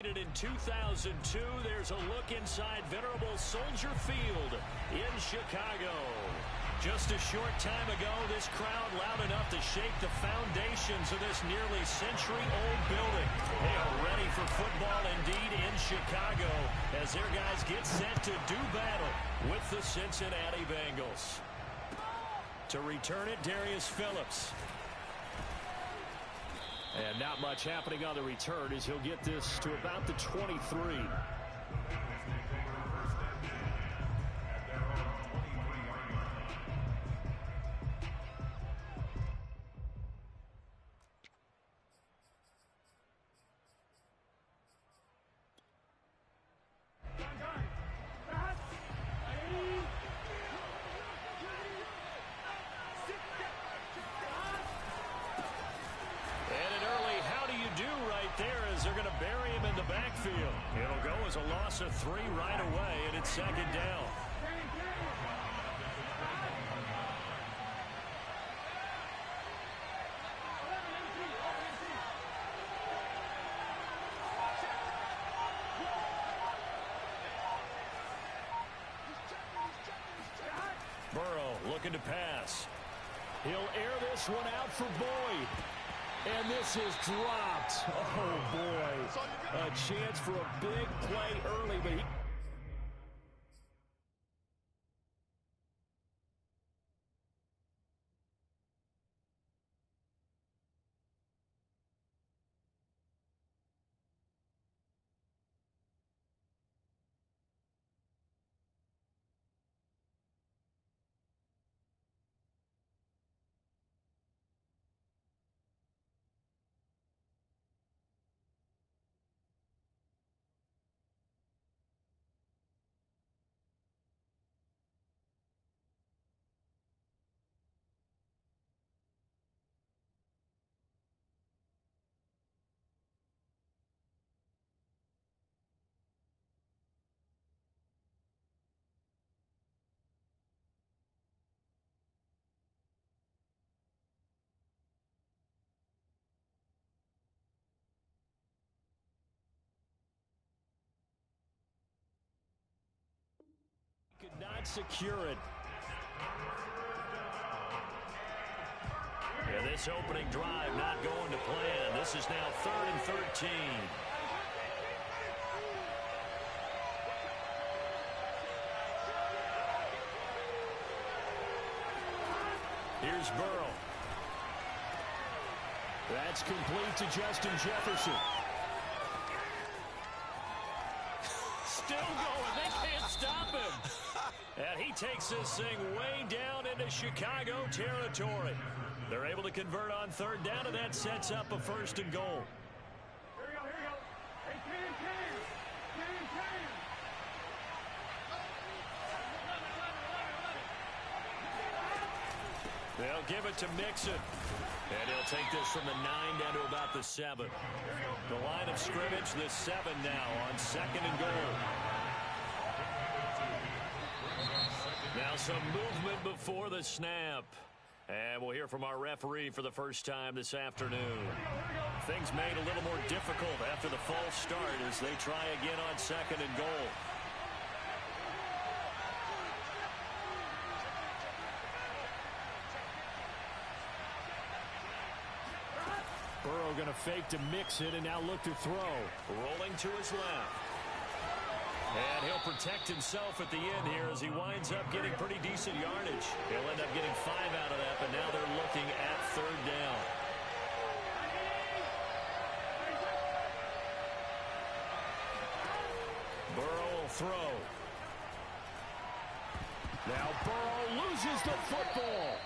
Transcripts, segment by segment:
In 2002, there's a look inside venerable Soldier Field in Chicago. Just a short time ago, this crowd loud enough to shake the foundations of this nearly century-old building. They are ready for football indeed in Chicago as their guys get set to do battle with the Cincinnati Bengals. To return it, Darius Phillips. And not much happening on the return as he'll get this to about the 23. It'll go as a loss of 3 right away, and it's second down. Burrow looking to pass. He'll air this one out for Boyd. And this is dropped. Oh, boy. A chance for a big play early, but he... could not secure it. Yeah, this opening drive not going to plan. This is now 3rd and 13. Here's Burrow. That's complete to Justin Jefferson. Still going. They can't stop him. And he takes this thing way down into Chicago territory. They're able to convert on 3rd down, and that sets up a 1st and goal. Here we go, here we go. Hey, Cam. They'll give it to Mixon. And he'll take this from the 9 down to about the 7. The line of scrimmage, the 7 now on 2nd and goal. Now some movement before the snap. And we'll hear from our referee for the first time this afternoon. Things made a little more difficult after the false start as they try again on 2nd and goal. Burrow going to fake to mix it and now look to throw. Rolling to his left. And he'll protect himself at the end here as he winds up getting pretty decent yardage. He'll end up getting 5 out of that, but now they're looking at 3rd down. Burrow will throw. Now Burrow loses the football.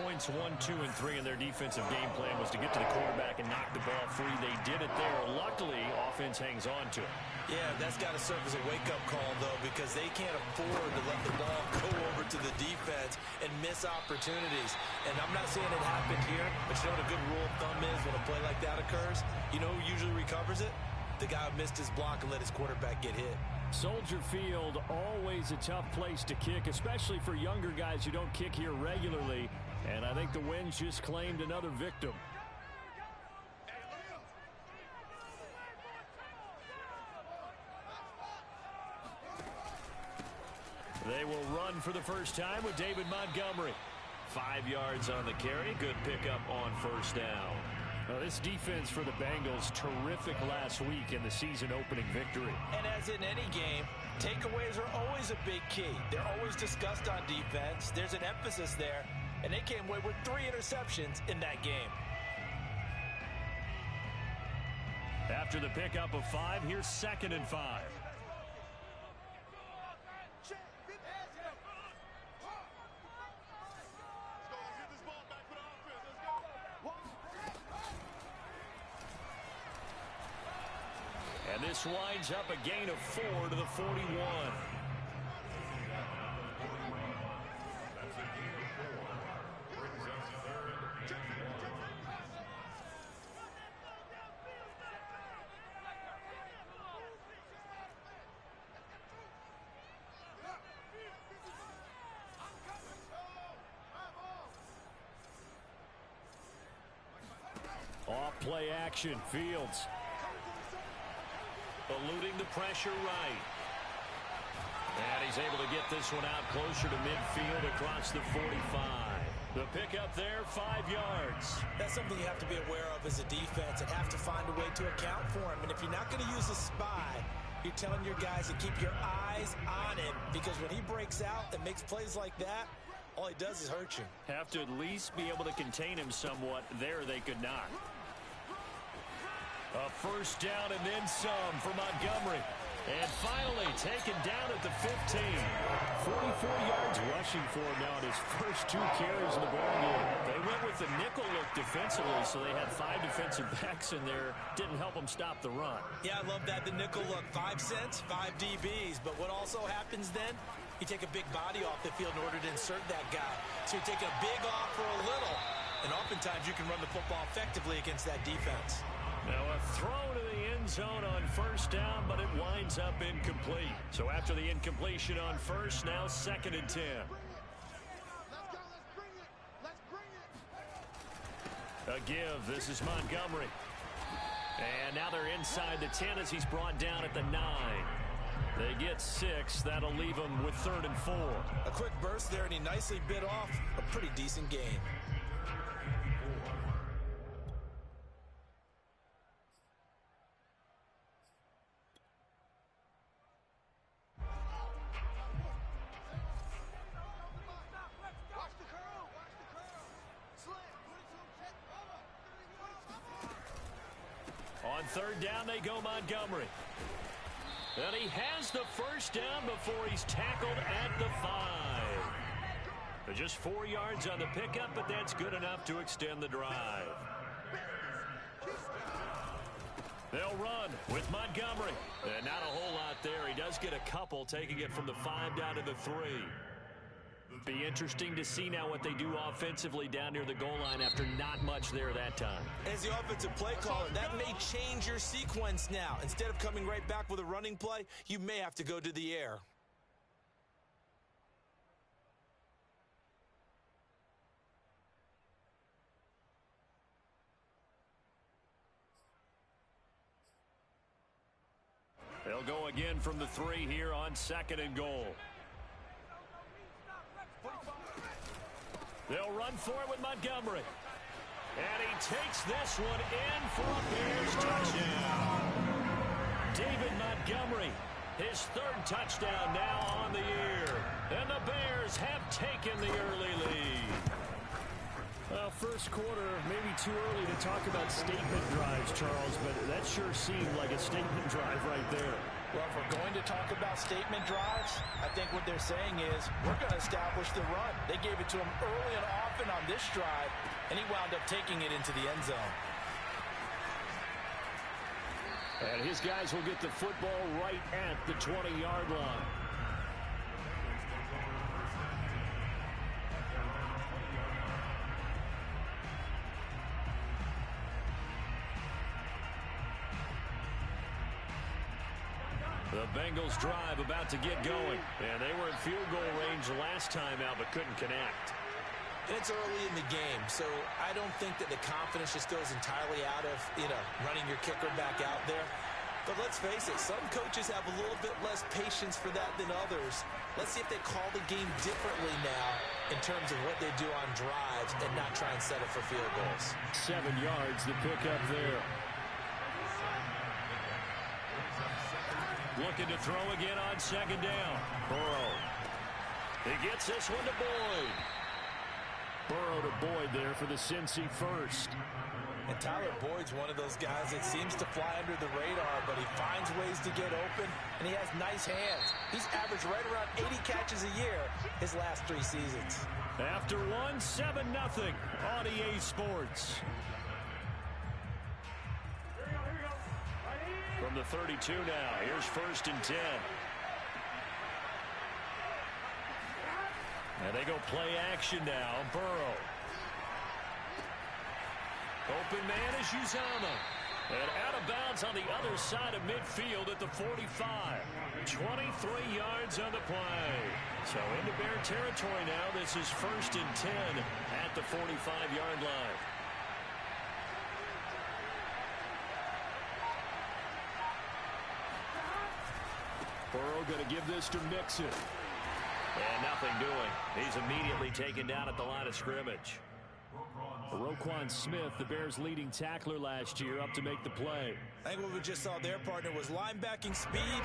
Points 1, 2, and 3 in their defensive game plan was to get to the quarterback and knock the ball free. They did it there. Luckily, offense hangs on to it. Yeah, that's got to serve as a wake-up call, though, because they can't afford to let the ball go over to the defense and miss opportunities. And I'm not saying it happened here, but you know what a good rule of thumb is when a play like that occurs? You know who usually recovers it? The guy who missed his block and let his quarterback get hit. Soldier Field, always a tough place to kick, especially for younger guys who don't kick here regularly. And I think the Winds just claimed another victim. They will run for the first time with David Montgomery. 5 yards on the carry. Good pickup on first down. Well, this defense for the Bengals, terrific last week in the season-opening victory. And as in any game, takeaways are always a big key. They're always discussed on defense. There's an emphasis there, and they came away with 3 interceptions in that game. After the pickup of 5, here's 2nd and 5. And this winds up a gain of 4 to the 41. Off play action, Fields. Eluding the pressure right. And he's able to get this one out closer to midfield across the 45. The pickup there, 5 yards. That's something you have to be aware of as a defense and have to find a way to account for him. And if you're not going to use a spy, you're telling your guys to keep your eyes on him, because when he breaks out and makes plays like that, all he does is hurt you. Have to at least be able to contain him somewhat. There they could not. A first down and then some for Montgomery. And finally taken down at the 15. 44 yards rushing for him now in his first 2 carries in the ball game. They went with the nickel look defensively, so they had 5 defensive backs in there. Didn't help them stop the run. Yeah, I love that, the nickel look. 5 cents, 5 DBs. But what also happens then, you take a big body off the field in order to insert that guy. So you take a big off for a little, and oftentimes you can run the football effectively against that defense. Now a throw to the end zone on first down, but it winds up incomplete. So after the incompletion on first, now 2nd and 10. A give. This is Montgomery. And now they're inside the 10 as he's brought down at the 9. They get 6. That'll leave them with 3rd and 4. A quick burst there, and he nicely bit off a pretty decent gain. On 3rd down, they go Montgomery. And he has the first down before he's tackled at the 5. Just 4 yards on the pickup, but that's good enough to extend the drive. They'll run with Montgomery. And not a whole lot there. He does get a couple, taking it from the 5 down to the 3. Be interesting to see now what they do offensively down near the goal line after not much there that time. As the offensive play caller, that may change your sequence now. Instead of coming right back with a running play, you may have to go to the air. They'll go again from the 3 here on 2nd and goal. They'll run for it with Montgomery. And he takes this one in for a Bears touchdown. David Montgomery, his 3rd touchdown now on the year. And the Bears have taken the early lead. Well, first quarter, maybe too early to talk about statement drives, Charles, but that sure seemed like a statement drive right there. Well, if we're going to talk about statement drives, I think what they're saying is we're going to establish the run. They gave it to him early and often on this drive, and he wound up taking it into the end zone. And his guys will get the football right at the 20-yard line. The Bengals drive about to get going. And they were in field goal range last time out, but couldn't connect. And it's early in the game, so I don't think that the confidence just goes entirely out of, running your kicker back out there. But let's face it, some coaches have a little bit less patience for that than others. Let's see if they call the game differently now in terms of what they do on drives and not try and settle for field goals. 7 yards to pick up there. Looking to throw again on second down. Burrow. He gets this one to Boyd. Burrow to Boyd there for the Cincy first. And Tyler Boyd's one of those guys that seems to fly under the radar, but he finds ways to get open, and he has nice hands. He's averaged right around 80 catches a year his last 3 seasons. After one, 7-0 on EA Sports. From the 32 now, here's 1st and 10. And they go play action now. Burrow. Open man is Uzama. And out of bounds on the other side of midfield at the 45. 23 yards on the play. So into Bear territory now. This is 1st and 10 at the 45-yard line. Burrow going to give this to Mixon. And nothing doing. He's immediately taken down at the line of scrimmage. Roquan Smith, the Bears' leading tackler last year, up to make the play. I think what we just saw their partner was linebacking speed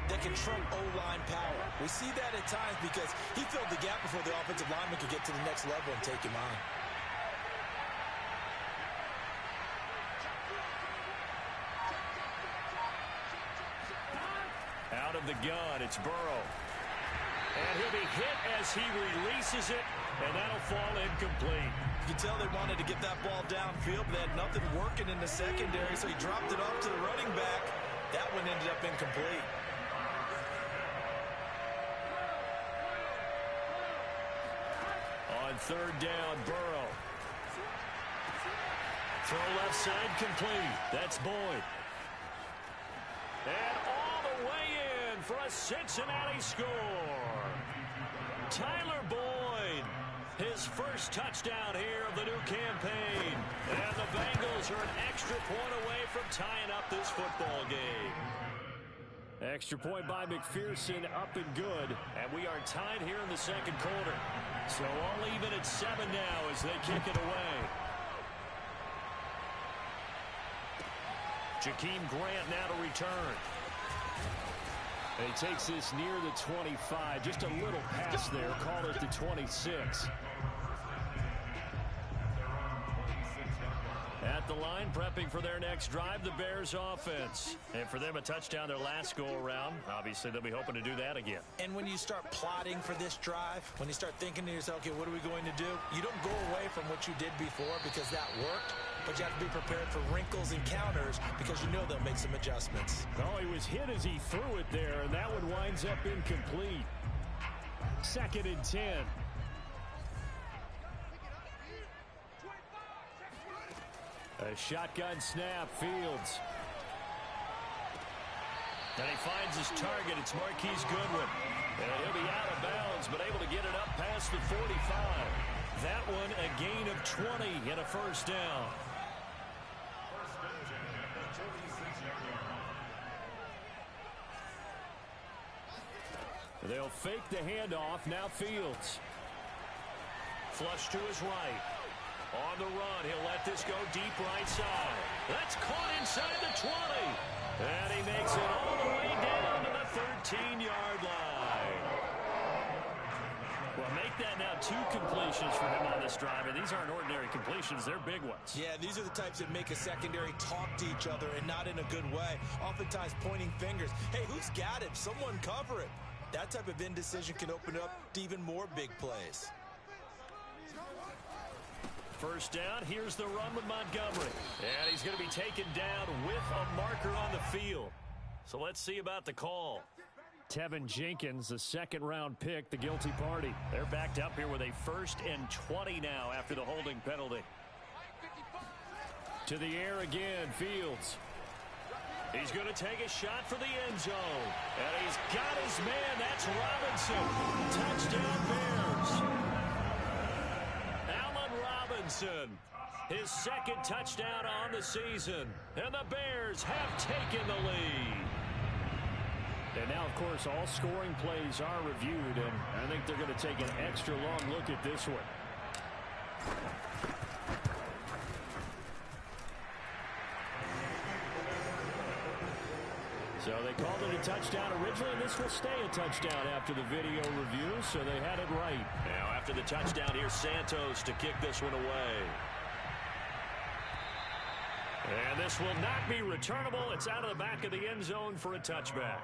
that can trump O-line power. We see that at times because he filled the gap before the offensive lineman could get to the next level and take him on. Out of the gun, it's Burrow. And he'll be hit as he releases it, and that'll fall incomplete. You can tell they wanted to get that ball downfield, but they had nothing working in the secondary, so he dropped it off to the running back. That one ended up incomplete. On 3rd down, Burrow. Throw left side complete. That's Boyd. And all the way in for a Cincinnati score. Tyler Boyd, his first touchdown here of the new campaign. And the Bengals are an extra point away from tying up this football game. Extra point by McPherson, up and good. And we are tied here in the 2nd quarter. So all even at 7 now as they kick it away. Jakeem Grant now to return. And he takes this near the 25. Just a little pass there. Call it the 26. At the line, prepping for their next drive, the Bears offense. And for them, a touchdown their last go-around. Obviously, they'll be hoping to do that again. And when you start plotting for this drive, when you start thinking to yourself, okay, what are we going to do? You don't go away from what you did before because that worked. But you have to be prepared for wrinkles and counters because you know they'll make some adjustments. Oh, he was hit as he threw it there, and that one winds up incomplete. 2nd and 10. A shotgun snap, Fields. And he finds his target. It's Marquise Goodwin. And he'll be out of bounds, but able to get it up past the 45. That one a gain of 20 and a 1st down. They'll fake the handoff. Now Fields. Flush to his right. On the run, he'll let this go deep right side. That's caught inside the 20. And he makes it all the way down to the 13-yard line. Well, make that now 2 completions for him on this drive. And these aren't ordinary completions. They're big ones. Yeah, these are the types that make a secondary talk to each other and not in a good way. Oftentimes pointing fingers. Hey, who's got him? Someone cover it. That type of indecision can open up to even more big plays. 1st down, here's the run with Montgomery. And he's going to be taken down with a marker on the field. So let's see about the call. Tevin Jenkins, the 2nd-round pick, the guilty party. They're backed up here with a 1st and 20 now after the holding penalty. To the air again, Fields. He's going to take a shot for the end zone. And he's got his man. That's Robinson. Touchdown Bears. Allen Robinson. His second touchdown on the season. And the Bears have taken the lead. And now, of course, all scoring plays are reviewed, and I think they're going to take an extra long look at this one. So they called it a touchdown originally, and this will stay a touchdown after the video review, so they had it right. Now, after the touchdown, here's Santos to kick this one away. And this will not be returnable. It's out of the back of the end zone for a touchback.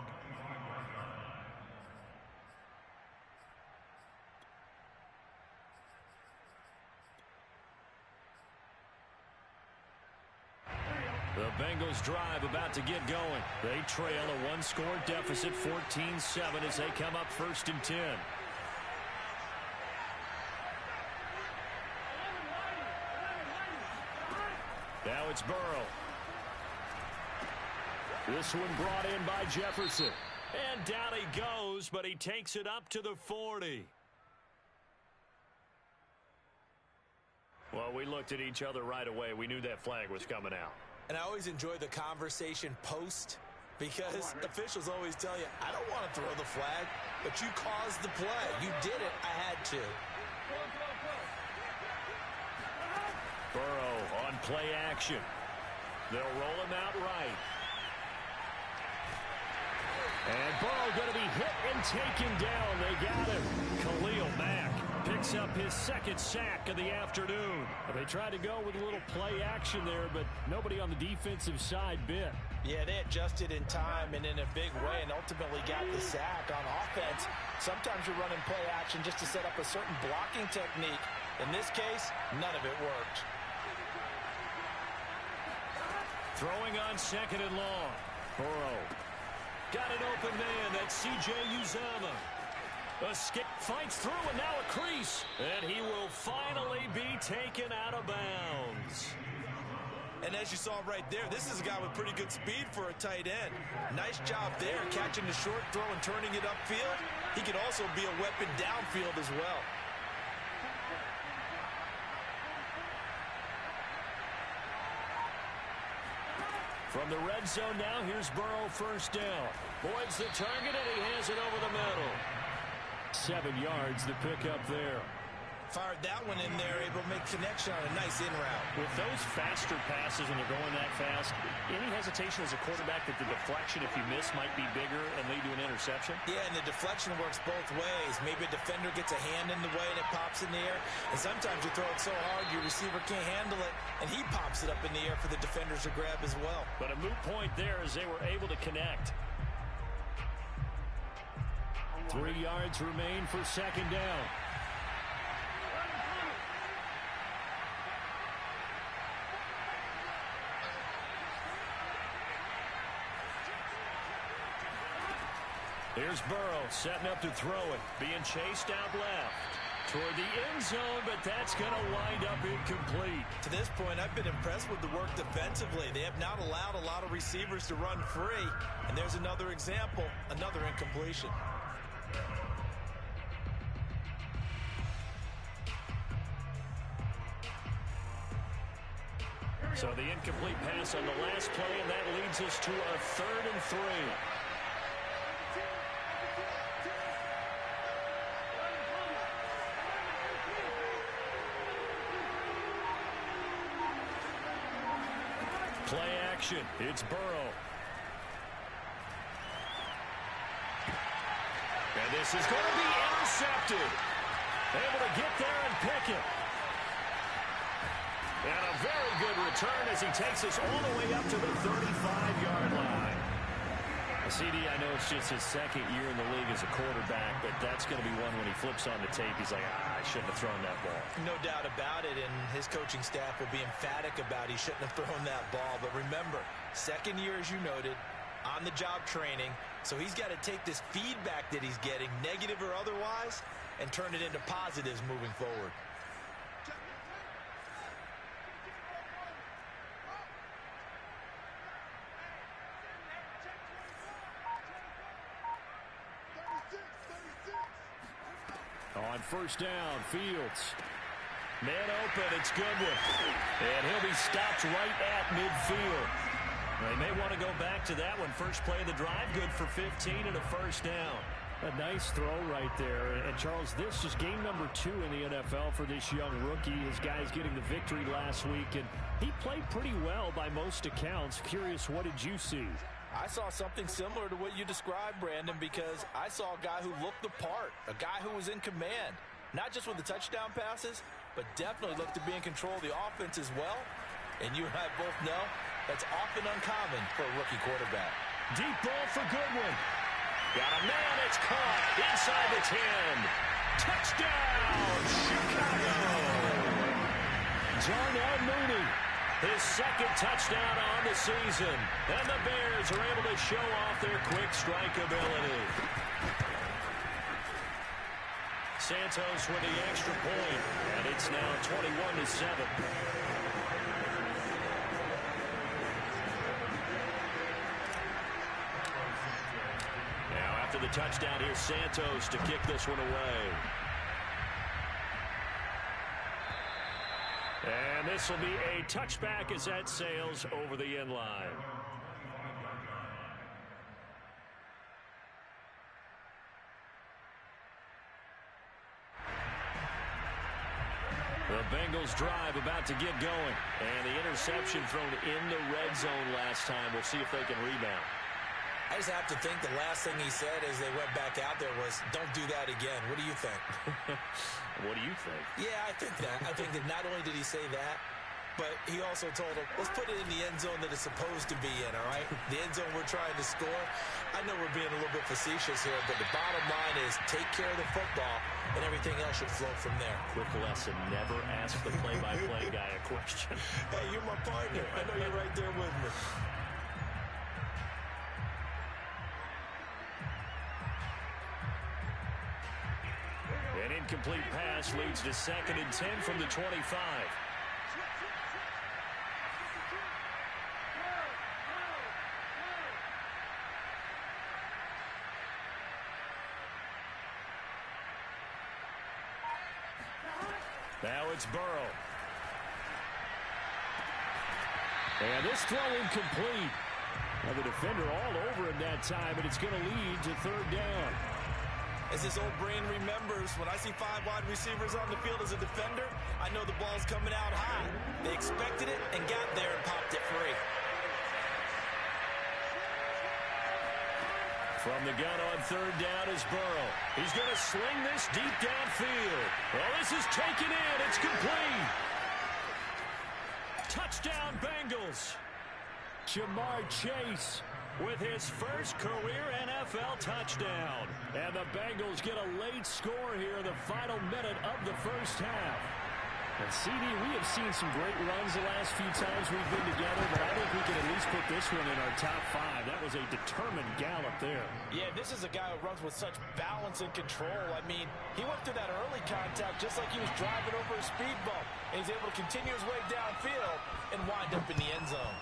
The Bengals drive about to get going. They trail a one-score deficit, 14-7, as they come up 1st and 10. Now it's Burrow. This one brought in by Jefferson. And down he goes, but he takes it up to the 40. Well, we looked at each other right away. We knew that flag was coming out. And I always enjoy the conversation post, because officials always tell you, I don't want to throw the flag, but you caused the play. You did it. I had to. Burrow on play action. They'll roll him out right. And Burrow going to be hit and taken down. They got him. Khalil Mack picks up his second sack of the afternoon. They tried to go with a little play action there, but nobody on the defensive side bit. Yeah, they adjusted in time and in a big way and ultimately got the sack. On offense, sometimes you're running play action just to set up a certain blocking technique. In this case, none of it worked. Throwing on 2nd and long. Burrow. Got an open man. That's C.J. Uzomah. Escape, fights through, and now a crease. And he will finally be taken out of bounds. And as you saw right there, this is a guy with pretty good speed for a tight end. Nice job there, catching the short throw and turning it upfield. He could also be a weapon downfield as well. From the red zone now, here's Burrow, 1st down. Boyd's the target, and he has it over the middle. 7 yards, the pickup there. Fired that one in there, able to make connection on a nice in route. With those faster passes when they're going that fast, any hesitation as a quarterback that the deflection, if you miss, might be bigger and lead to an interception? Yeah, and the deflection works both ways. Maybe a defender gets a hand in the way and it pops in the air. And sometimes you throw it so hard your receiver can't handle it, and he pops it up in the air for the defenders to grab as well. But a moot point there as they were able to connect. 3 yards remain for 2nd down. Here's Burrow setting up to throw it. Being chased out left. Toward the end zone, but that's going to wind up incomplete. To this point, I've been impressed with the work defensively. They have not allowed a lot of receivers to run free. And there's another example, another incompletion. So the incomplete pass on the last play, and that leads us to a 3rd and 3. Play action. It's Burrow. And this is going to be intercepted. Able to get there and pick it. And a very good return as he takes us all the way up to the 35-yard line. CD, I know it's just his 2nd year in the league as a quarterback, but that's going to be one when he flips on the tape. He's like, I shouldn't have thrown that ball. No doubt about it, and his coaching staff will be emphatic about he shouldn't have thrown that ball. But remember, 2nd year, as you noted, on-the-job training, so he's got to take this feedback that he's getting, negative or otherwise, and turn it into positives moving forward. On 1st down, Fields. Man open, it's Goodwin. And he'll be stopped right at midfield. They may want to go back to that one. First play of the drive, good for 15 and a first down. A nice throw right there. And, Charles, this is game number 2 in the NFL for this young rookie. His guys getting the victory last week, and he played pretty well by most accounts. Curious, what did you see? I saw something similar to what you described, Brandon, because I saw a guy who looked the part, a guy who was in command, not just with the touchdown passes, but definitely looked to be in control of the offense as well. And you and I both know that's often uncommon for a rookie quarterback. Deep ball for Goodwin. Got a man, it's caught inside the 10. Touchdown, Chicago. Darnell Mooney, his second touchdown on the season. And the Bears are able to show off their quick strike ability. Santos with the extra point, and it's now 21-7. After the touchdown, here's Santos to kick this one away. And this will be a touchback as that sails over the end line. The Bengals drive about to get going. And the interception thrown in the red zone last time. We'll see if they can rebound. I just have to think the last thing he said as they went back out there was, don't do that again. What do you think? What do you think? Yeah, I think that. I think that not only did he say that, but he also told him, let's put it in the end zone that it's supposed to be in, all right? The end zone we're trying to score. I know we're being a little bit facetious here, but the bottom line is take care of the football, and everything else should flow from there. Quick lesson, never ask the play-by-play guy a question. Hey, you're my partner. I know you're right there with me. An incomplete pass leads to 2nd and 10 from the 25. Now it's Burrow. And this throw incomplete. Now the defender all over him that time, and it's going to lead to 3rd down. As this old brain remembers, when I see 5 wide receivers on the field as a defender, I know the ball's coming out high. They expected it and got there and popped it free. From the gun on 3rd down is Burrow. He's going to sling this deep downfield. Well, this is taken in. It's complete. Touchdown, Bengals. Jamar Chase with his first career NFL touchdown. And the Bengals get a late score here in the final minute of the first half. And CD, we have seen some great runs the last few times we've been together, but I think we can at least put this one in our top 5. That was a determined gallop there. Yeah, this is a guy who runs with such balance and control. I mean, he went through that early contact just like he was driving over a speed bump. And he's able to continue his way downfield and wind up in the end zone.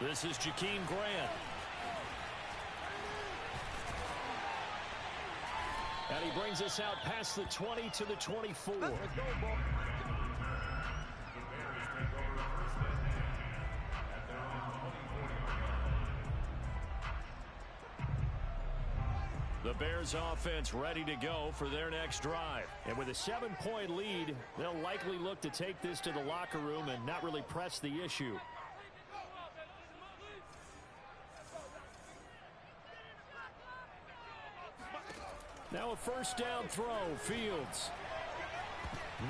This is Jakeem Grant. And he brings us out past the 20 to the 24. Let's go, ball. The Bears offense ready to go for their next drive. And with a 7-point lead, they'll likely look to take this to the locker room and not really press the issue. Now a first down throw, Fields.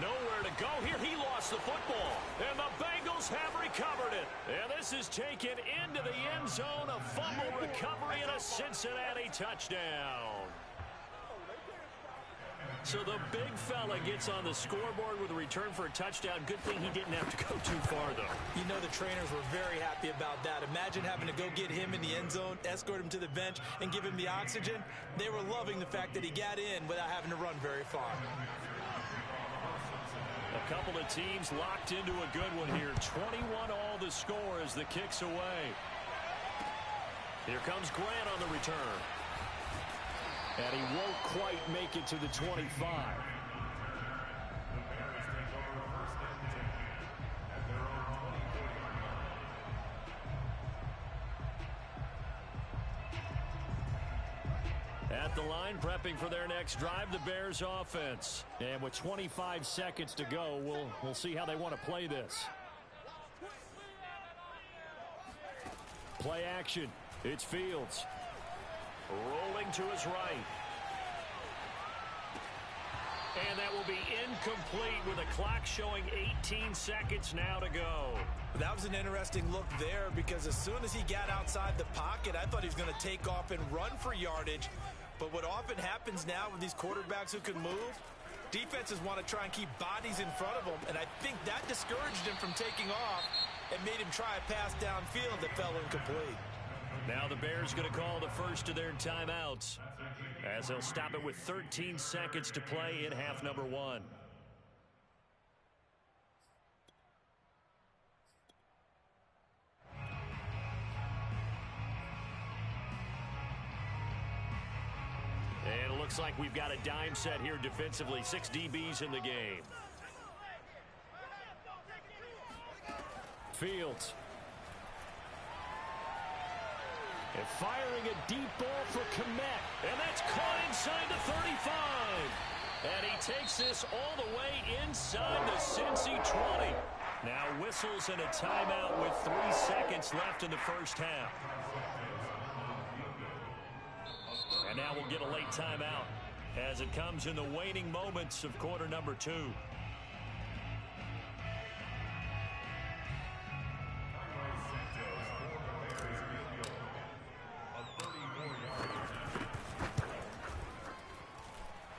Nowhere to go here. He lost the football. And the Bengals have recovered it. And this is taken into the end zone. A fumble recovery and a Cincinnati touchdown. So the big fella gets on the scoreboard with a return for a touchdown. Good thing he didn't have to go too far, though. You know the trainers were very happy about that. Imagine having to go get him in the end zone, escort him to the bench, and give him the oxygen. They were loving the fact that he got in without having to run very far. A couple of teams locked into a good one here. 21 all the score as the kick's away. Here comes Grant on the return. And he won't quite make it to the 25. At the line, prepping for their next drive, the Bears offense. And with 25 seconds to go, we'll see how they want to play this. Play action. It's Fields. Rolling to his right. And that will be incomplete with a clock showing 18 seconds now to go. That was an interesting look there because as soon as he got outside the pocket, I thought he was going to take off and run for yardage. But what often happens now with these quarterbacks who can move, defenses want to try and keep bodies in front of them. And I think that discouraged him from taking off and made him try a pass downfield that fell incomplete. Now the Bears going to call the first of their timeouts as they'll stop it with 13 seconds to play in half number 1. And it looks like we've got a dime set here defensively. 6 DBs in the game. Fields. And firing a deep ball for Kmet. And that's caught inside the 35. And he takes this all the way inside the Cincy 20. Now whistles and a timeout with 3 seconds left in the first half. And now we'll get a late timeout as it comes in the waning moments of quarter number 2.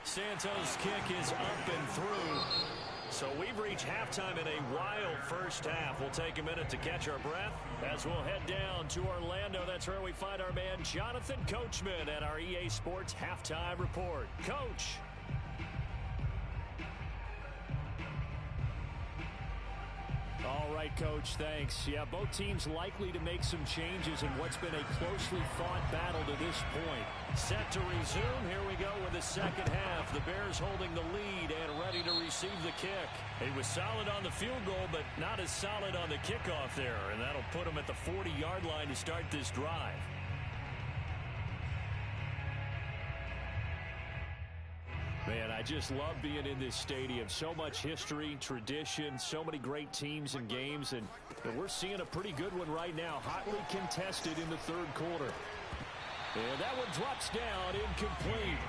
Santos' kick is up and through. So we've reached halftime in a wild first half. We'll take a minute to catch our breath as we'll head down to Orlando. That's where we find our man Jonathan Coachman at our EA Sports Halftime Report. Coach. All right, Coach, thanks. Yeah, both teams likely to make some changes in what's been a closely fought battle to this point. Set to resume. Here we go with the second half. The Bears holding the lead and ready to receive the kick. He was solid on the field goal, but not as solid on the kickoff there, and that'll put him at the 40-yard line to start this drive. Man, I just love being in this stadium. So much history, tradition, so many great teams and games, and we're seeing a pretty good one right now, hotly contested in the third quarter. And that one drops down, incomplete.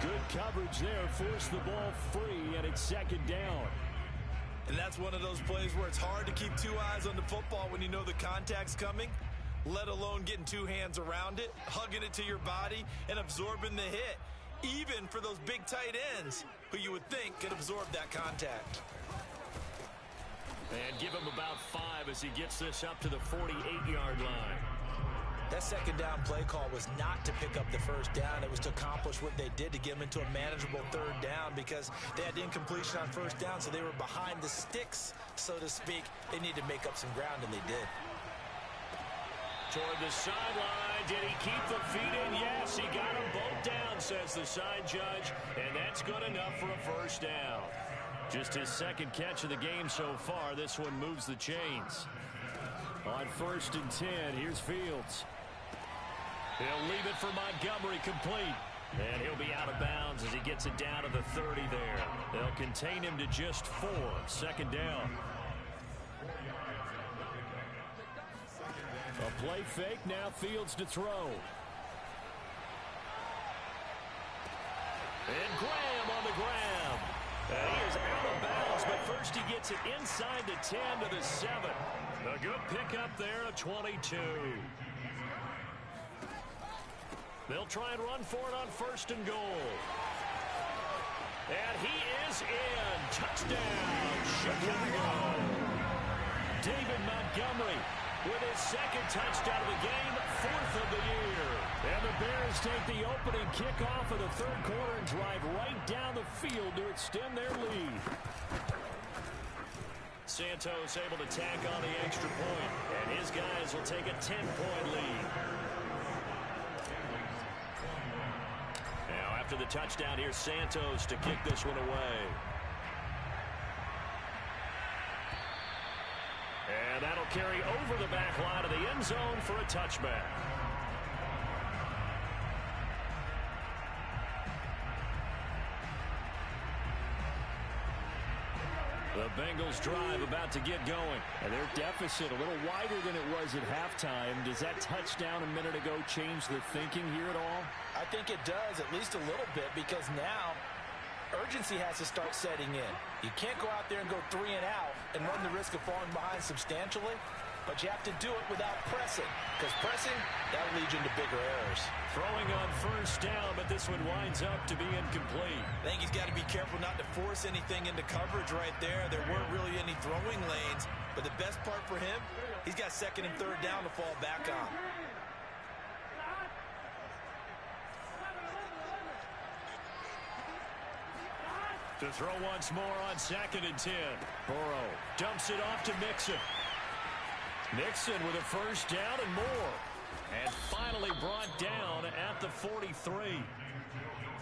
Good coverage there, forced the ball free, and it's second down. And that's one of those plays where it's hard to keep 2 eyes on the football when you know the contact's coming, let alone getting 2 hands around it, hugging it to your body, and absorbing the hit. Even for those big tight ends who you would think could absorb that contact. And give him about 5 as he gets this up to the 48-yard line. That second down play call was not to pick up the first down. It was to accomplish what they did to get them into a manageable third down because they had incompletion on first down, so they were behind the sticks, so to speak. They needed to make up some ground, and they did. Toward the sideline. Did he keep the feet in? Yes, he got them both down, says the side judge. And that's good enough for a first down. Just his second catch of the game so far. This one moves the chains. On 1st and 10, here's Fields. He'll leave it for Montgomery, complete. And he'll be out of bounds as he gets it down to the 30 there. They'll contain him to just 4. Second down. A play fake, now Fields to throw. And Graham on the grab. And he is out of bounds, but first he gets it inside the 10 to the 7. A good pickup there, a 22. They'll try and run for it on 1st and goal. And he is in. Touchdown, Chicago. David Montgomery with his second touchdown of the game, 4th of the year. And the Bears take the opening kickoff of the third quarter and drive right down the field to extend their lead. Santos able to tack on the extra point, and his guys will take a 10-point lead. after the touchdown. Here's Santos to kick this one away. And that'll carry over the back line of the end zone for a touchback. The Bengals drive about to get going. And their deficit a little wider than it was at halftime. Does that touchdown a minute ago change the thinking here at all? I think it does, at least a little bit, because now urgency has to start setting in. You can't go out there and go 3 and out and run the risk of falling behind substantially, but you have to do it without pressing, because pressing, that'll lead you into bigger errors. Throwing on first down, but this one winds up to be incomplete. I think he's got to be careful not to force anything into coverage right there. There weren't really any throwing lanes, but the best part for him, he's got second and third down to fall back on. To throw once more on 2nd and 10. Burrow dumps it off to Mixon. Mixon with a first down and more. And finally brought down at the 43.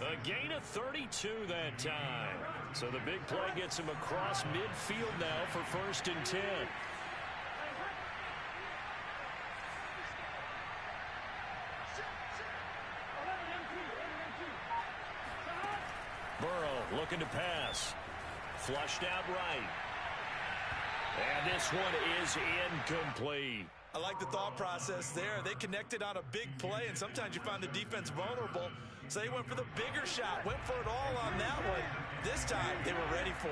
A gain of 32 that time. So the big play gets him across midfield now for 1st and 10. Burrow looking to pass. Flushed out right. And this one is incomplete. I like the thought process there. They connected on a big play, and sometimes you find the defense vulnerable. So they went for the bigger shot, went for it all on that one. This time, they were ready for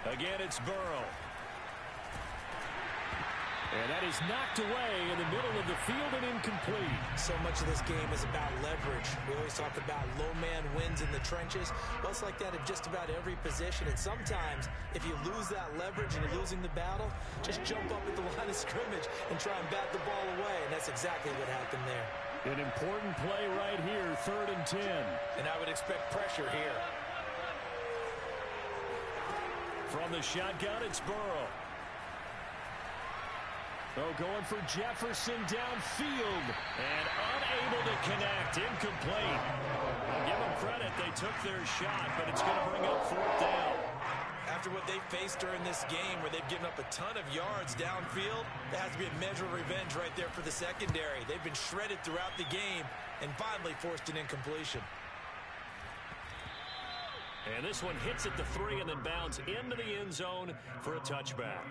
it. Again, it's Burrow. And that is knocked away in the middle of the field and incomplete. So much of this game is about leverage. We always talk about low man wins in the trenches. Well, it's like that at just about every position. And sometimes, if you lose that leverage and you're losing the battle, just jump up at the line of scrimmage and try and bat the ball away. And that's exactly what happened there. An important play right here, 3rd and 10. And I would expect pressure here. From the shotgun, it's Burrow. Oh, going for Jefferson downfield. And unable to connect. Incomplete. I'll give them credit. They took their shot, but it's going to bring up 4th down. After what they faced during this game where they've given up a ton of yards downfield, there has to be a measure of revenge right there for the secondary. They've been shredded throughout the game and finally forced an incompletion. And this one hits at the 3 and then bounds into the end zone for a touchback.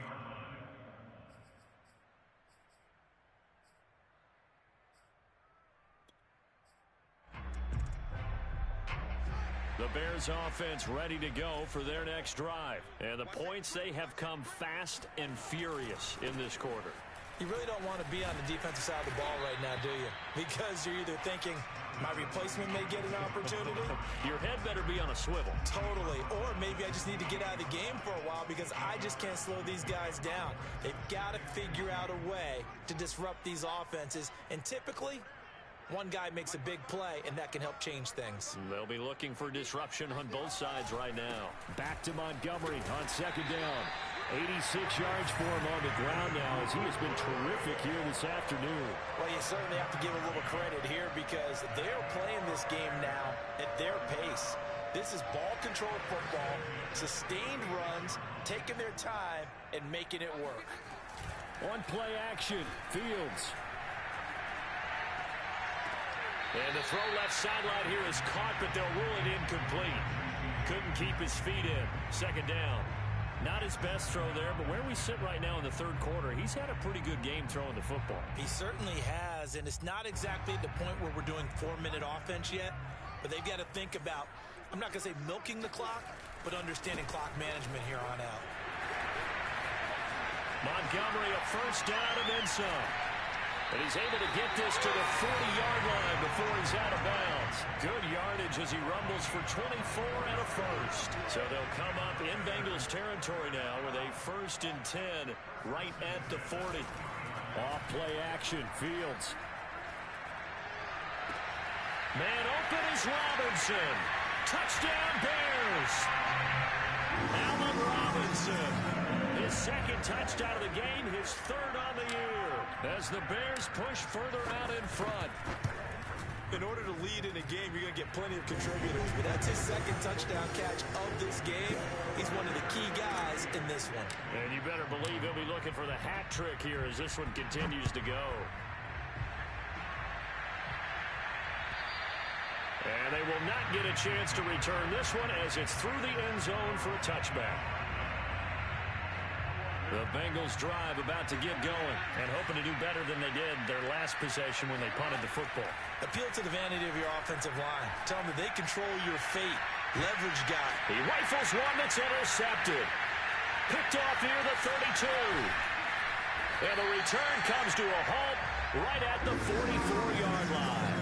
The Bears offense ready to go for their next drive. And the points, they have come fast and furious in this quarter. You really don't want to be on the defensive side of the ball right now, do you? Because you're either thinking, my replacement may get an opportunity. Your head better be on a swivel. Totally. Or maybe I just need to get out of the game for a while because I just can't slow these guys down. They've got to figure out a way to disrupt these offenses. And typically, one guy makes a big play, and that can help change things. They'll be looking for disruption on both sides right now. Back to Montgomery on 2nd down. 86 yards for him on the ground now as he has been terrific here this afternoon. Well, you certainly have to give a little credit here because they're playing this game now at their pace. This is ball-controlled football, sustained runs, taking their time, and making it work. On play action, Fields. And the throw left sideline here is caught, but they'll rule it incomplete. Couldn't keep his feet in. 2nd down. Not his best throw there, but where we sit right now in the 3rd quarter, he's had a pretty good game throwing the football. He certainly has, and it's not exactly at the point where we're doing 4-minute offense yet, but they've got to think about, I'm not going to say milking the clock, but understanding clock management here on out. Montgomery a first down and then some. And he's able to get this to the 40-yard line before he's out of bounds. Good yardage as he rumbles for 24 and a first. So they'll come up in Bengals territory now with a 1st and 10 right at the 40. Off play action, Fields. Man open is Robinson. Touchdown Bears. Allen Robinson. His second touchdown of the game, his third on the year, as the Bears push further out in front. In order to lead in a game, you're going to get plenty of contributors, but that's his second touchdown catch of this game. He's one of the key guys in this one. And you better believe he'll be looking for the hat trick here as this one continues to go. And they will not get a chance to return this one as it's through the end zone for a touchback. The Bengals drive about to get going and hoping to do better than they did their last possession when they punted the football. Appeal to the vanity of your offensive line. Tell them that they control your fate. Leverage guy. He rifles one that's intercepted. Picked off near the 32. And the return comes to a halt right at the 44-yard line.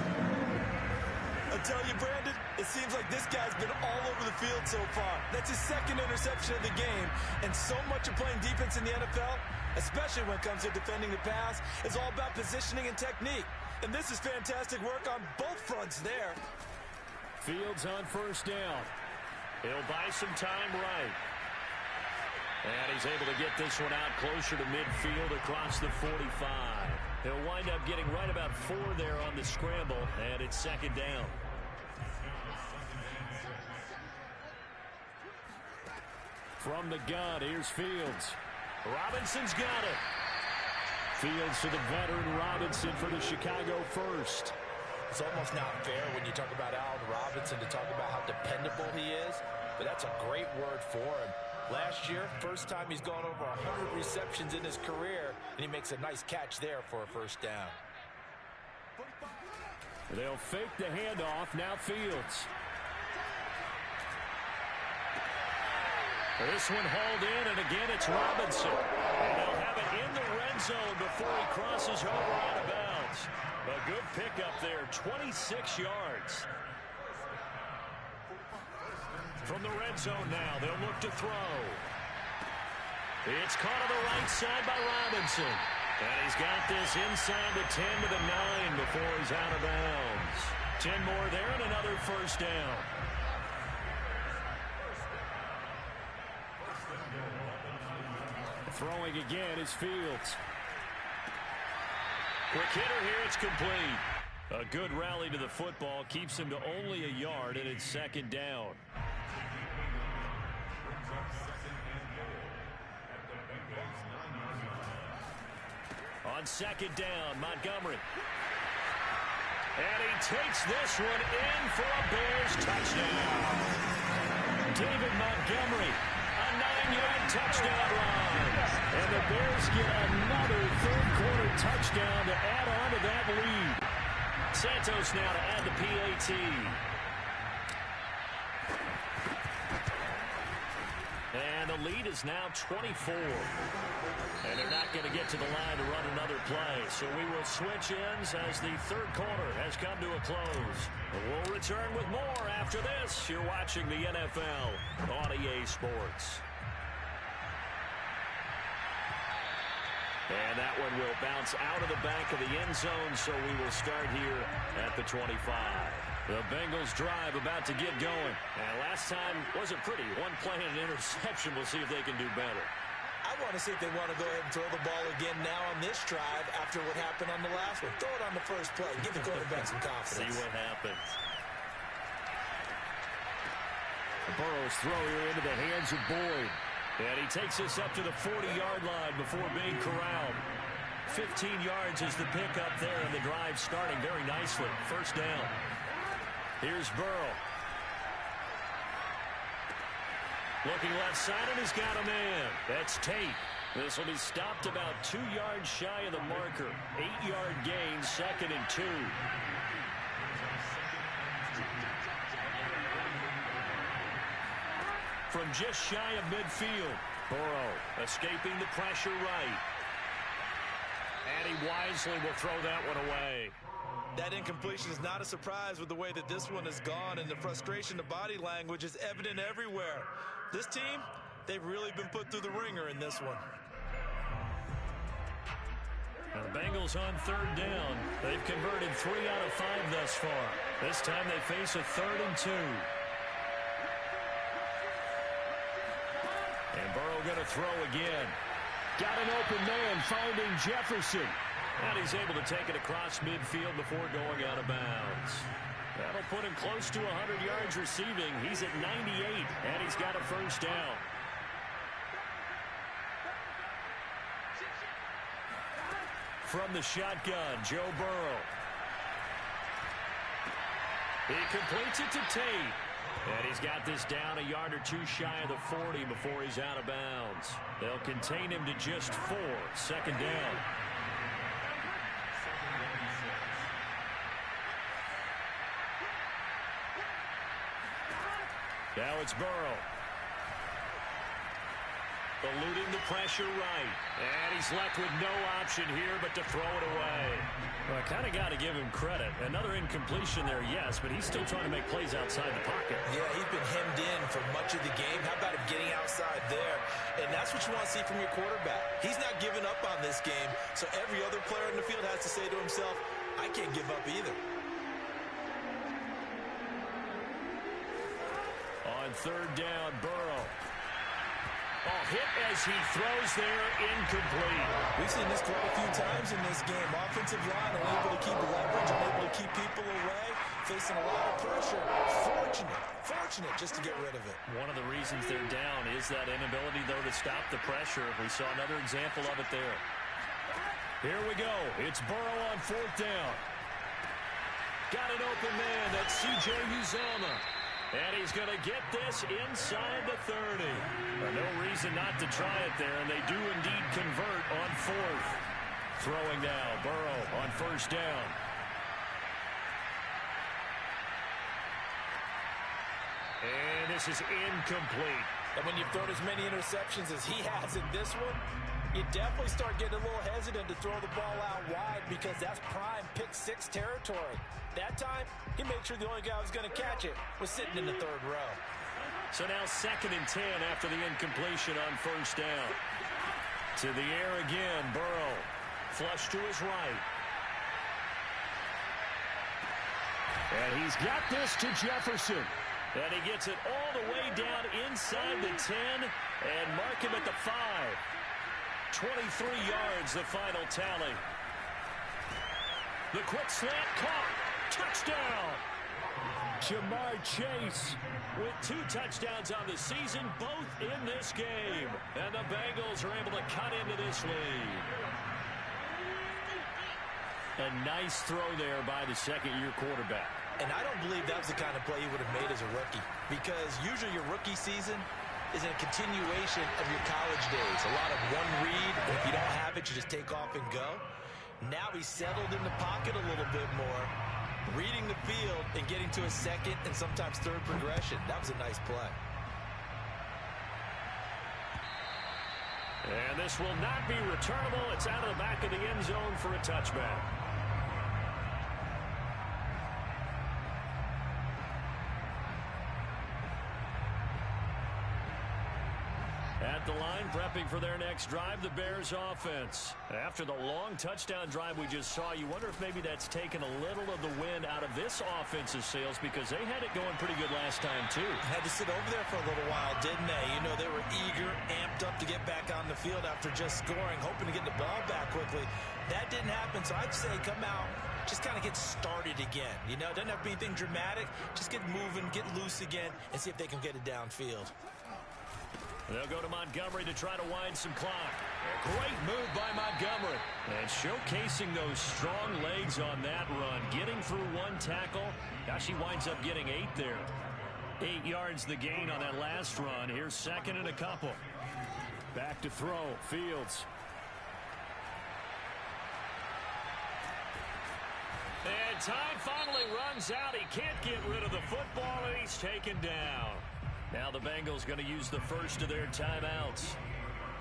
I tell you, Brandon, it seems like this guy's been all over the field so far. That's his second interception of the game. And so much of playing defense in the NFL, especially when it comes to defending the pass, is all about positioning and technique. And this is fantastic work on both fronts there. Fields on first down. He'll buy some time right. And he's able to get this one out closer to midfield across the 45. He'll wind up getting right about 4 there on the scramble, and it's second down. From the gun, here's Fields. Robinson's got it. Fields to the veteran Robinson for the Chicago first. It's almost not fair when you talk about Allen Robinson to talk about how dependable he is, but that's a great word for him. Last year, first time he's gone over 100 receptions in his career, and he makes a nice catch there for a first down. They'll fake the handoff. Now Fields. This one hauled in, and again it's Robinson. And they'll have it in the red zone before he crosses over out of bounds. A good pickup there, 26 yards. From the red zone now, they'll look to throw. It's caught on the right side by Robinson. And he's got this inside the 10 to the 9 before he's out of bounds. 10 more there and another first down. Throwing again is Fields. Quick hitter here, it's complete. A good rally to the football keeps him to only a yard, and it's second down. On second down, Montgomery. And he takes this one in for a Bears touchdown. David Montgomery, a 9-yard touchdown run. And the Bears get another third-quarter touchdown to add on to that lead. Santos now to add the PAT. And the lead is now 24. And they're not going to get to the line to run another play. So we will switch ends as the third quarter has come to a close. We'll return with more after this. You're watching the NFL on EA Sports. And that one will bounce out of the back of the end zone, so we will start here at the 25. The Bengals drive about to get going. And last time wasn't pretty. One play and an interception. We'll see if they can do better. I want to see if they want to go ahead and throw the ball again now on this drive after what happened on the last one. Throw it on the first play. Give the quarterback some confidence. See what happens. Burrow's throw here into the hands of Boyd. And he takes us up to the 40-yard line before being corralled. 15 yards is the pickup there, and the drive starting very nicely. First down. Here's Burrow. Looking left side, and he's got a man. That's Tate. This will be stopped about 2 yards shy of the marker. 8-yard gain, second and 2. From just shy of midfield, Burrow escaping the pressure right. And he wisely will throw that one away. That incompletion is not a surprise with the way that this one has gone, and the frustration, the body language is evident everywhere. This team, they've really been put through the ringer in this one. Now the Bengals on third down. They've converted 3 out of 5 thus far. This time they face a 3rd and 2. And Burrow going to throw again. Got an open man finding Jefferson. And he's able to take it across midfield before going out of bounds. That'll put him close to 100 yards receiving. He's at 98, and he's got a first down. From the shotgun, Joe Burrow. He completes it to Tate. And he's got this down a yard or two shy of the 40 before he's out of bounds. They'll contain him to just 4. Second down. Now it's Burrow. Eluding the pressure right. And he's left with no option here but to throw it away. Well, I kind of got to give him credit. Another incompletion there, yes, but he's still trying to make plays outside the pocket. Yeah, he's been hemmed in for much of the game. How about him getting outside there? And that's what you want to see from your quarterback. He's not giving up on this game, so every other player in the field has to say to himself, I can't give up either. On third down, Burrow. Oh, hit as he throws there, incomplete. We've seen this quite a few times in this game. Offensive line unable to keep leverage, unable to keep people away, facing a lot of pressure. Fortunate just to get rid of it. One of the reasons they're down is that inability, though, to stop the pressure. We saw another example of it there. Here we go. It's Burrow on fourth down. Got an open man. That's C.J. Uzomah. And he's going to get this inside the 30. No reason not to try it there, and they do indeed convert on fourth. Throwing now, Burrow on first down. And this is incomplete. And when you've thrown as many interceptions as he has in this one, you definitely start getting a little hesitant to throw the ball out wide because that's prime pick six territory. That time, he made sure the only guy who was going to catch it was sitting in the third row. So now 2nd and 10 after the incompletion on first down. To the air again, Burrow. Flush to his right. And he's got this to Jefferson. And he gets it all the way down inside the 10 and mark him at the 5. 23 yards, the final tally. The quick slant caught. Touchdown. Jamar Chase with 2 touchdowns on the season, both in this game. And the Bengals are able to cut into this lead. A nice throw there by the second-year quarterback. And I don't believe that was the kind of play he would have made as a rookie, because usually your rookie season is a continuation of your college days. A lot of one read, and if you don't have it, you just take off and go. Now he's settled in the pocket a little bit more, reading the field and getting to a second and sometimes third progression. That was a nice play. And this will not be returnable. It's out of the back of the end zone for a touchback. At the line, prepping for their next drive, the Bears offense. After the long touchdown drive we just saw, you wonder if maybe that's taken a little of the wind out of this offense's sails, because they had it going pretty good last time, too. Had to sit over there for a little while, didn't they? You know, they were eager, amped up to get back on the field after just scoring, hoping to get the ball back quickly. That didn't happen, so I'd say come out, just kind of get started again. You know, doesn't have to be anything dramatic. Just get moving, get loose again, and see if they can get it downfield. They'll go to Montgomery to try to wind some clock. A great move by Montgomery. And showcasing those strong legs on that run. Getting through one tackle. Now she winds up getting 8 there. 8 yards the gain on that last run. Here's 2nd and a couple. Back to throw. Fields. And time finally runs out. He can't get rid of the football, and he's taken down. Now the Bengals going to use the first of their timeouts.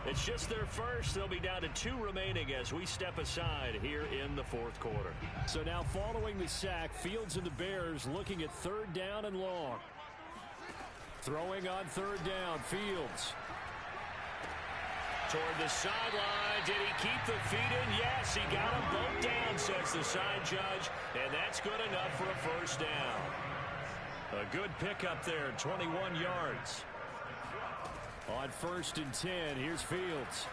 It's just their first. They'll be down to 2 remaining as we step aside here in the 4th quarter. So now following the sack, Fields and the Bears looking at 3rd down and long. Throwing on 3rd down, Fields. Toward the sideline. Did he keep the feet in? Yes, he got them both down, says the side judge. And that's good enough for a first down. A good pickup there, 21 yards. On 1st and 10, here's Fields.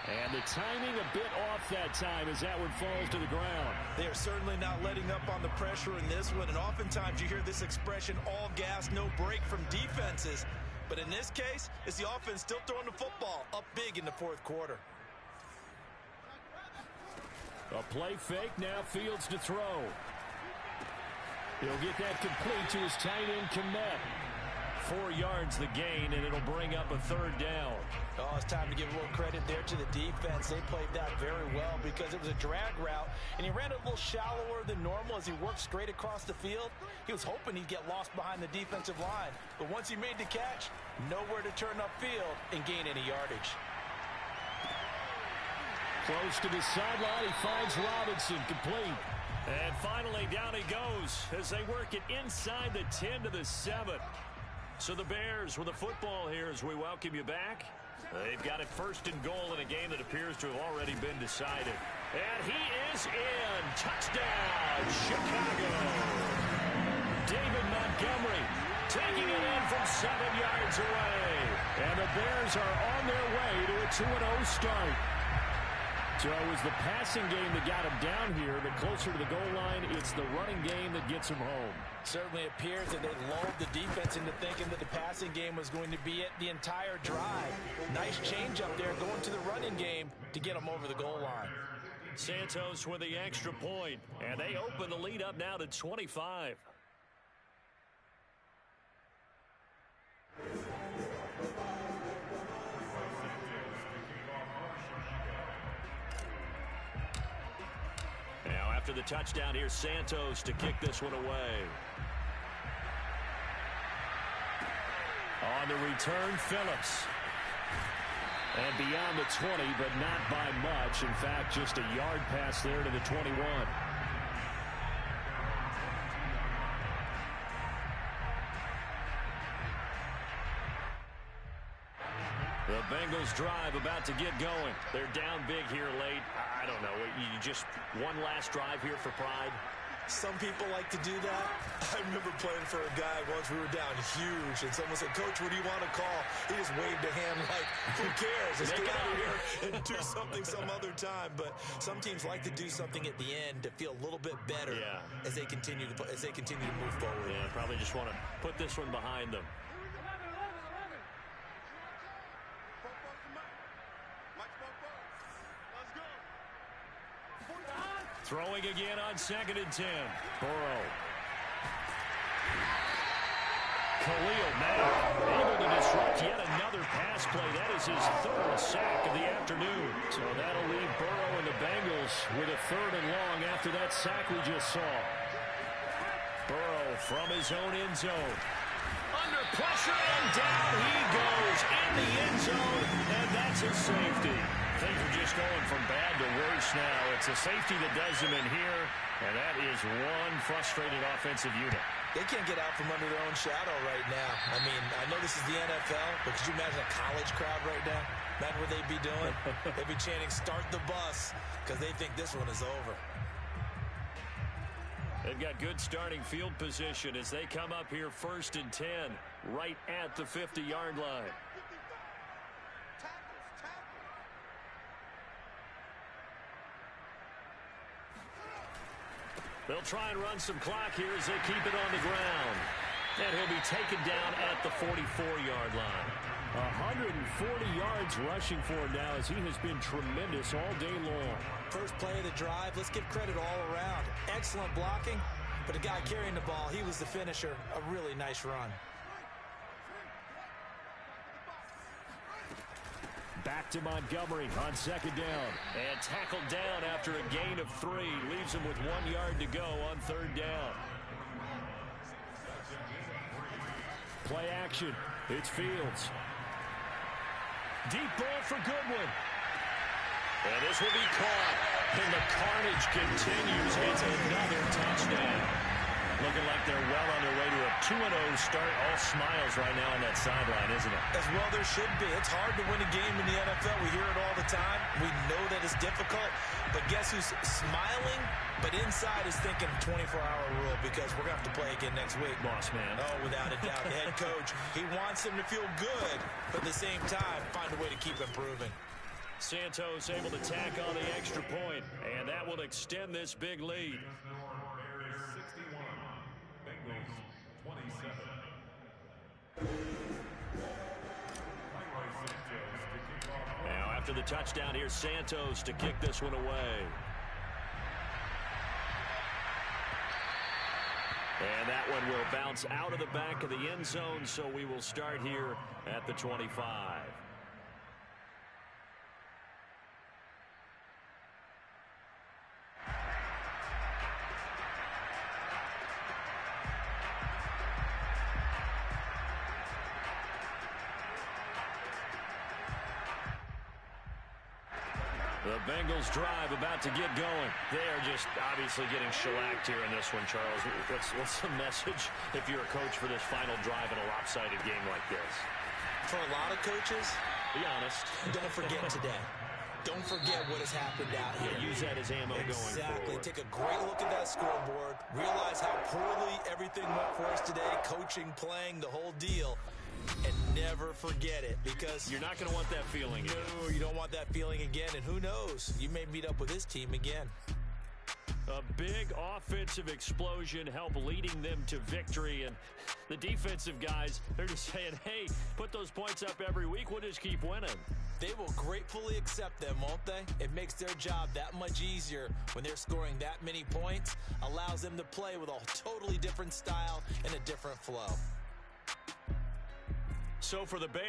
And the timing a bit off that time as that one falls to the ground. They are certainly not letting up on the pressure in this one, and oftentimes you hear this expression, all gas, no break from defenses. But in this case, it's the offense still throwing the football up big in the fourth quarter. A play fake, now Fields to throw. He'll get that complete to his tight end, Kmet. 4 yards the gain, and it'll bring up a third down. Oh, it's time to give a little credit there to the defense. They played that very well because it was a drag route, and he ran it a little shallower than normal as he worked straight across the field. He was hoping he'd get lost behind the defensive line, but once he made the catch, nowhere to turn upfield and gain any yardage. Close to the sideline, he finds Robinson, complete. And finally, down he goes as they work it inside the 10 to the 7. So the Bears with the football here as we welcome you back. They've got it first and goal in a game that appears to have already been decided. And he is in. Touchdown, Chicago. David Montgomery taking it in from 7 yards away. And the Bears are on their way to a 2-0 start. So it was the passing game that got him down here, but closer to the goal line, it's the running game that gets him home. Certainly appears that they lulled the defense into thinking that the passing game was going to be it the entire drive. Nice change up there going to the running game to get them over the goal line. Santos with the extra point, and they open the lead up now to 25. Now after the touchdown, here's Santos to kick this one away. On the return, Phillips. And beyond the 20, but not by much. In fact, just a yard pass there to the 21. The Bengals drive about to get going. They're down big here late. I don't know. You just one last drive here for pride. Some people like to do that. I remember playing for a guy once. We were down huge, and someone said, "Coach, what do you want to call?" He just waved a hand like, "Who cares? Let's get out of here and do something some other time." But some teams like to do something at the end to feel a little bit better as they continue to move forward. Yeah, probably just want to put this one behind them. Throwing again on 2nd and 10. Burrow. Khalil now able to disrupt yet another pass play. That is his 3rd sack of the afternoon. So that'll leave Burrow and the Bengals with a 3rd and long after that sack we just saw. Burrow from his own end zone. Under pressure and down he goes in the end zone, and that's a safety. Things are just going from bad to worse now. It's a safety that does them in here, and that is one frustrated offensive unit. They can't get out from under their own shadow right now. I mean, I know this is the NFL, but could you imagine a college crowd right now? Imagine what they'd be doing. They'd be chanting, "Start the bus," because they think this one is over. They've got good starting field position as they come up here 1st and 10, right at the 50-yard line. They'll try and run some clock here as they keep it on the ground. And he'll be taken down at the 44-yard line. 140 yards rushing for him now as he has been tremendous all day long. First play of the drive, let's give credit all around. Excellent blocking, but the guy carrying the ball, he was the finisher. A really nice run. Back to Montgomery on 2nd down. And tackled down after a gain of 3. Leaves him with 1 yard to go on 3rd down. Play action. It's Fields. Deep ball for Goodwin. And this will be caught. And the carnage continues. It's another touchdown. Looking like they're well on their way to a 2-0 start. All smiles right now on that sideline, isn't it? As well there should be. It's hard to win a game in the NFL. We hear it all the time. We know that it's difficult. But guess who's smiling? But inside is thinking 24-hour rule because we're going to have to play again next week. Boss man. Oh, without a doubt. The head coach, he wants them to feel good. But at the same time, find a way to keep improving. Santos able to tack on the extra point, and that will extend this big lead. 61, Bengals 27. Now after the touchdown, here's Santos to kick this one away. And that one will bounce out of the back of the end zone, so we will start here at the 25. The Bengals drive about to get going. They are just obviously getting shellacked here in this one, Charles. What's the message if you're a coach for this final drive in a lopsided game like this? For a lot of coaches, be honest. Don't forget today. Don't forget what has happened out here. Use that as ammo going forward. Exactly. Take a great look at that scoreboard. Realize how poorly everything went for us today. Coaching, playing, the whole deal. And never forget it, because you're not going to want that feeling again. No, you don't want that feeling again, and who knows? You may meet up with this team again. A big offensive explosion helped leading them to victory, and the defensive guys, they're just saying, hey, put those points up every week, we'll just keep winning. They will gratefully accept them, won't they? It makes their job that much easier when they're scoring that many points, allows them to play with a totally different style and a different flow. So for the Bears,